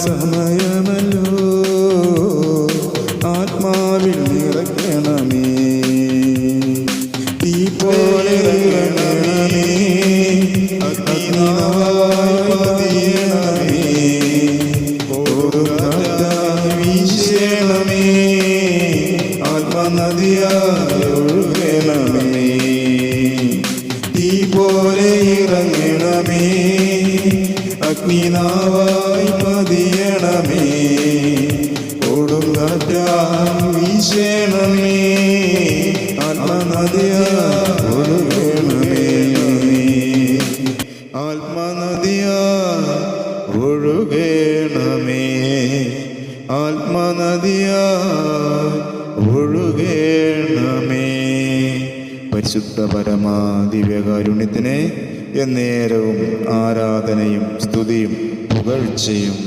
സമയമല്ലോ ആത്മാവിൽ നിറയ്ക്കണമേ തീ പോലെ ഇറങ്ങണമേ അഗ്നിനാവായി പതിയണമേ കൊടുങ്കാറ്റായി വീശണമേ ആത്മനദിയായി ഒഴുകണമേ തീ പോലെ ഇറങ്ങണമേ അഗ്നിനാവായി പതിയണമേ കൊടുങ്കാറ്റായി വീശണമേ ആത്മനദിയായി ഒഴുകണമേ ആത്മനദിയായി ഒഴുകണമേ ആത്മനദിയായി ഒഴുകണമേ. പരിശുദ്ധ പരമാ ദിവ്യകാരുണ്യത്തിനെ എന്നേരവും ആരാധനയും സ്തുതിയും പുകഴ്ചയും